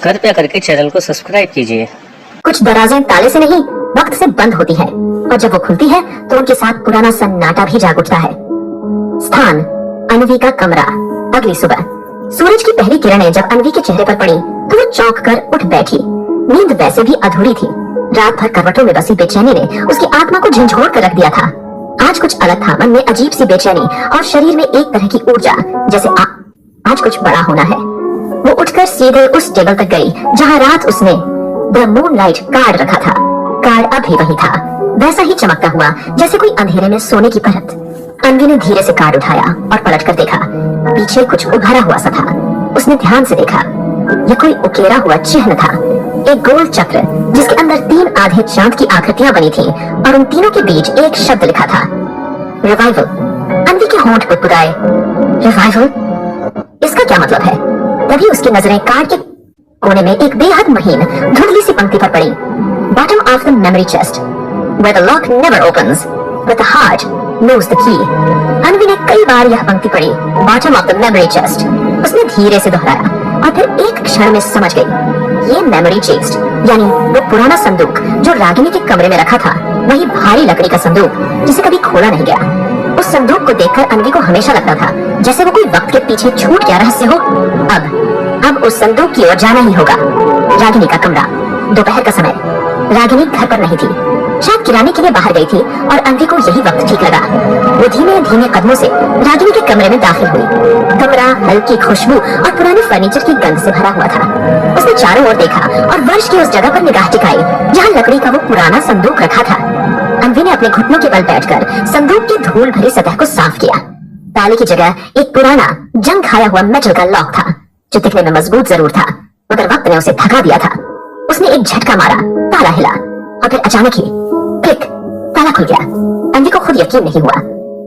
कृपया करके चैनल को सब्सक्राइब कीजिए। कुछ दराजें ताले से नहीं वक्त से बंद होती हैं और जब वो खुलती है तो उनके साथ पुराना सन्नाटा भी जाग उठता है। स्थान अनवी का कमरा। अगली सुबह सूरज की पहली किरणें जब अनवी के चेहरे पर पड़ी तो वो चौंक कर उठ बैठी। नींद वैसे भी अधूरी थी। रात भर करवटों में बसी बेचैनी ने उसकी आत्मा को झंझोड़ कर रख दिया था। आज कुछ अलग था। मन में अजीब सी बेचैनी और शरीर में एक तरह की ऊर्जा, जैसे आज कुछ बड़ा होना है। वो उठकर सीधे उस टेबल तक गई जहाँ रात उसने द मूनलाइट कार्ड रखा था। कार्ड अब भी वही था, वैसा ही चमकता हुआ जैसे कोई अंधेरे में सोने की परत। अनवी ने धीरे से कार्ड उठाया और पलट कर देखा। पीछे कुछ उभरा हुआ सा था। उसने ध्यान से देखा। यह कोई उकेरा हुआ चिन्ह था, एक गोल चक्र जिसके अंदर 3 आधे चांद की आकृतियां बनी थी और उन तीनों के बीच एक शब्द लिखा था, रिवाइवल। अनवी के होंठ गुदगुदाए। रिवाइवल, इसका क्या मतलब है? तभी उसकी नजरें कार्ड के कोने में एक बेहद महीन धुंधली सी पंक्ति पर पड़ी। Bottom of the memory chest, where the lock never opens, but the heart knows the key। अनवी ने कई बार यह पंक्ति पढ़ी, bottom of the memory chest. उसने धीरे से दोहराया और फिर एक क्षण में समझ गई। ये मेमोरी चेस्ट यानी वो पुराना संदूक जो रागिनी के कमरे में रखा था, वही भारी लकड़ी का संदूक जिसे कभी खोला नहीं गया। उस संदूक को देखकर अनवी को हमेशा लगता था जैसे वो कोई वक्त के पीछे छूट गया रहस्य हो। अब उस संदूक की ओर जाना ही होगा। रागिनी का कमरा। दोपहर का समय। रागिनी घर पर नहीं थी, शायद किराने के लिए बाहर गई थी और अनवी को यही वक्त ठीक लगा। वो धीमे धीमे कदमों से रागिनी के कमरे में दाखिल हुई। कमरा हल्की खुशबू और पुराने फर्नीचर की गंध से भरा हुआ था। उसने चारों ओर देखा और वर्ष की उस जगह पर निगाह टिकाई जहाँ लकड़ी का वो पुराना संदूक रखा था। अनवी ने अपने घुटनों के बल बैठकर संदूक की धूल भरी सतह को साफ किया। ताले की जगह एक पुराना जंग खाया हुआ मेटल का लॉक था, जो दिखने में मजबूत जरूर था, मगर वक्त ने उसे थका दिया था। उसने एक झटका मारा, ताला हिला और फिर अचानक ही क्लिक, ताला खुल गया। अनवी को खुद यकीन नहीं हुआ।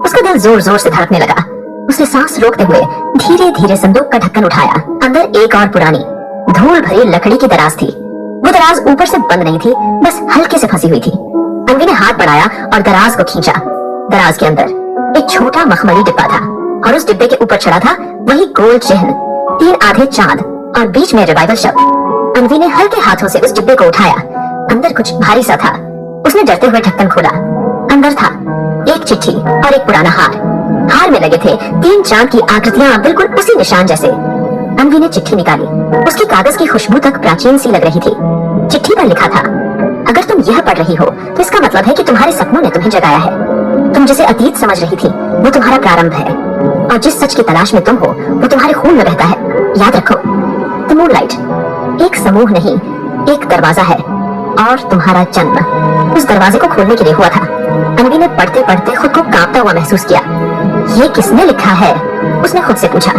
उसका दिल जोर जोर से धड़कने लगा। उसने सांस रोकते हुए धीरे धीरे संदूक का ढक्कन उठाया। अंदर एक और पुरानी धूल भरी लकड़ी की दराज थी। वो दराज ऊपर से बंद नहीं थी, बस हल्के से फंसी हुई थी। अनवी ने हाथ बढ़ाया और दराज को खींचा। दराज के अंदर एक छोटा मखमली डिब्बा था और उस डिब्बे के ऊपर चढ़ा था वही गोल चिन्ह, 3 आधे चांद और बीच में रिवाइवल शब्द। अनवी ने हल्के हाथों से उस डिब्बे को उठाया। अंदर कुछ भारी सा था। उसने डरते हुए ढक्कन खोला। अंदर था एक चिट्ठी और एक पुराना हार। हार में लगे थे 3 चांद की आकृतियां, बिल्कुल उसी निशान जैसे। अनवी ने चिट्ठी निकाली। उसकी कागज की खुशबू तक प्राचीन सी लग रही थी। चिट्ठी पर लिखा था, अगर तुम यह पढ़ रही हो तो इसका मतलब है कि तुम्हारे सपनों ने तुम्हें जगाया है। तुम जिसे अतीत समझ रही थी वो तुम्हारा प्रारंभ है, और जिस सच की तलाश में तुम हो वो तुम्हारे खून में बहता है। याद रखो, द मूनलाइट एक समूह नहीं, एक दरवाजा है, और तुम्हारा जन्म उस दरवाजे को खोलने के लिए हुआ था। अनवी ने पढ़ते पढ़ते खुद को कांपता हुआ महसूस किया। ये किसने लिखा है? उसने खुद से पूछा।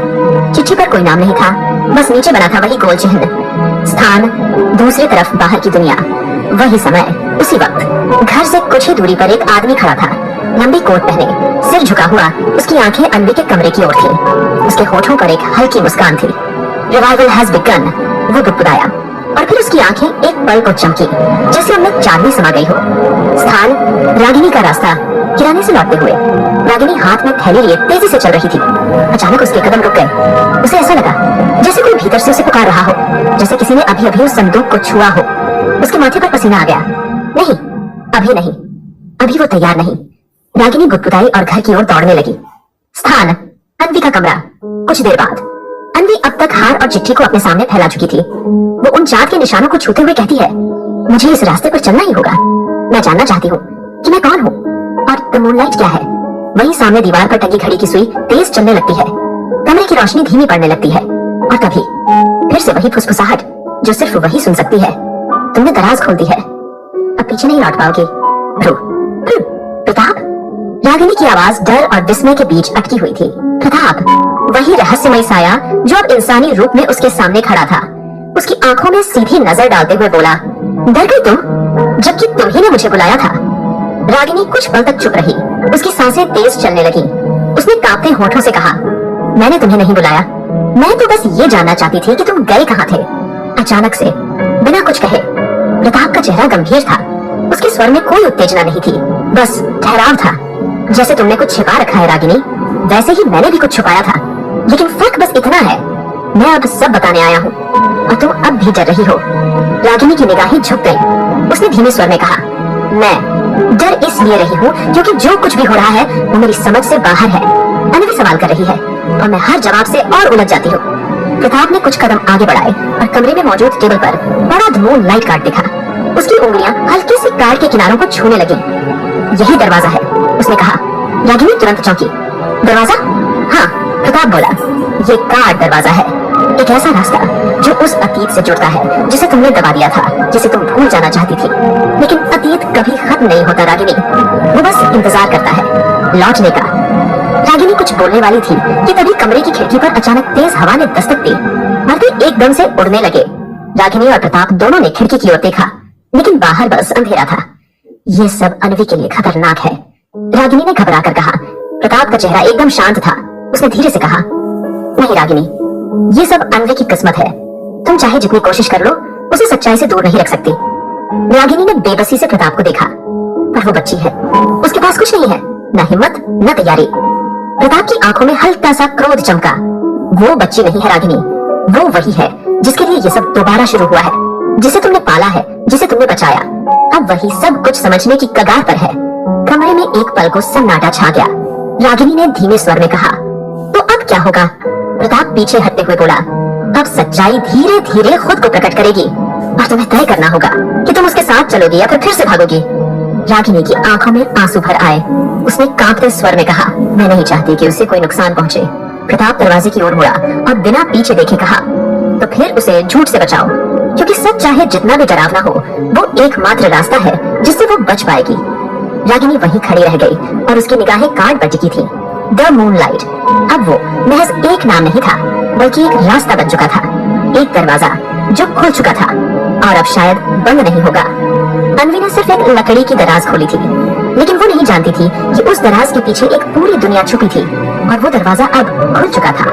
चिट्ठी पर कोई नाम नहीं था, बस नीचे बना था वही गोल चिन्ह। स्थान दूसरी तरफ बाहर की दुनिया। वही समय, उसी वक्त। घर से कुछ ही दूरी पर एक आदमी खड़ा था, लंबी कोट पहने, सिर झुका हुआ। उसकी आंखें अनवी के कमरे की ओर थी। उसके होठों पर एक हल्की मुस्कान थी। रिवाइवल हैज बिगन, वो बुदबुदाया और फिर उसकी आंखें एक पल को चमकी जैसे उनमें चांदनी समा गई हो। स्थान रागिनी का रास्ता। किराने से लौटते हुए रागिनी हाथ में थैली लिए तेजी से चल रही थी। अचानक उसके कदम रुक गए। उसे ऐसा लगा जैसे कोई भीतर से उसे पुकार रहा हो, जैसे किसी ने अभी अभी उस संदूक को छुआ हो। उसके माथे पर पसीना आ गया। नहीं, अभी नहीं, अभी वो तैयार नहीं। रागिनी बुदबुदाई और घर की ओर दौड़ने लगी। स्थान अनवी का कमरा। कुछ देर बाद अनवी अब तक हार और चिट्ठी को अपने सामने फैला चुकी थी। वो उन चांद के निशानों को छूते हुए कहती है, मुझे इस रास्ते पर चलना ही होगा। मैं जानना चाहती हूँ कि मैं कौन हूँ और द मूनलाइट क्या है। वहीं सामने दीवार पर टंगी घड़ी की सुई तेज चलने लगती है। कमरे की रोशनी धीमी पड़ने लगती है और तभी फिर से वही फुसफुसाहट जो सिर्फ वही सुन सकती है। तुमने दराज खोल दी है, अब पीछे नहीं लौट पाओगी। प्रताप। रागिनी की आवाज डर और विस्मय के बीच अटकी हुई थी। प्रताप, वही रहस्यमय साया जो अब इंसानी रूप में उसके सामने खड़ा था। उसकी आंखों में सीधी नजर डालते हुए बोला, डर गई तुम, जबकि तुम ही ने मुझे बुलाया था। रागिनी कुछ पल तक चुप रही। उसकी सांसें तेज चलने लगी। उसने कांपते होठों से कहा, मैंने तुम्हें नहीं बुलाया, मैं तो बस ये जानना चाहती थी कि तुम गए कहाँ थे। अचानक से बिना कुछ कहे प्रताप का चेहरा गंभीर था। उसके स्वर में कोई उत्तेजना नहीं थी, बस ठहराव था। जैसे तुमने कुछ छिपा रखा है रागिनी, वैसे ही मैंने भी कुछ छुपाया था, लेकिन फर्क बस इतना है, मैं अब सब बताने आया हूँ और तुम अब अब भी डर रही हो। रागिनी की निगाहें झुक गईं। उसने धीमे स्वर में कहा, मैं डर इसलिए रही हूँ क्योंकि जो कुछ भी हो रहा है वो मेरी समझ से बाहर है। अनवी सवाल कर रही है और मैं हर जवाब से और उलझ जाती हूँ। प्रताप ने कुछ कदम आगे बढ़ाए और कमरे में मौजूद टेबल पर बड़ा धूल लाइट कार्ड दिखा। उसकी उंगलियां हल्के से कार्ड के किनारों को छूने लगी। यही दरवाजा है, उसने कहा। रागिनी तुरंत चौंकी। दरवाजा? हाँ, प्रताप बोला, ये कार्ड दरवाजा है। एक ऐसा रास्ता जो उस अतीत से जुड़ता है जिसे तुमने दबा दिया था, जिसे तुम भूल जाना चाहती थी। लेकिन अतीत कभी खत्म नहीं होता रागिनी, वो बस इंतजार करता है लौटने का। रागिनी कुछ बोलने वाली थी कि तभी कमरे की खिड़की पर अचानक तेज हवा ने दस्तक दी और वे एकदम से उड़ने लगे। रागिनी और प्रताप दोनों ने खिड़की की ओर देखा, लेकिन बाहर बस अंधेरा था। ये सब अनवी के लिए खतरनाक है, रागिनी ने घबरा कर कहा। प्रताप का चेहरा एकदम शांत था। उसने धीरे से कहा, नहीं रागिनी, ये सब अनवी की किस्मत है। तुम चाहे जितनी कोशिश कर लो, उसे सच्चाई से दूर नहीं रख सकती। रागिनी ने बेबसी से प्रताप को देखा, पर वो बच्ची है, उसके पास कुछ नहीं है, न हिम्मत न तैयारी। प्रताप की आंखों में हल्का सा क्रोध चमका। वो बच्ची नहीं है रागिनी, वो वही है जिसके लिए ये सब दोबारा शुरू हुआ है, जिसे तुमने पाला है, जिसे तुमने बचाया। अब वही सब कुछ समझने की कगार पर है। कमरे में एक पल को सन्नाटा छा गया। रागिनी ने धीमे स्वर में कहा, तो अब क्या होगा? प्रताप पीछे हटते हुए बोला, अब सच्चाई धीरे धीरे खुद को प्रकट करेगी और तुम्हें तय करना होगा कि तुम उसके साथ चलोगी या फिर से भागोगी। रागिनी की आंखों में आंसू भर आए। उसने कांपते स्वर में कहा, मैं नहीं चाहती कि उसे कोई नुकसान पहुंचे। प्रताप दरवाजे की ओर मुड़ा और बिना पीछे देखे कहा, तो फिर उसे झूठ से बचाओ, क्योंकि सच चाहे जितना भी डरावना हो, वो एकमात्र रास्ता है जिससे वो बच पाएगी। रागिनी वहीं खड़ी रह गई और उसकी निगाहें कार्ड पर टिकी थी। The moonlight. अब वो महज एक नाम नहीं था, बल्कि एक रास्ता बन चुका था, एक दरवाजा जो खुल चुका था और अब शायद बंद नहीं होगा। अनवी ने सिर्फ एक लकड़ी की दराज खोली थी, लेकिन वो नहीं जानती थी कि उस दराज के पीछे एक पूरी दुनिया छुपी थी और वो दरवाजा अब खुल चुका था।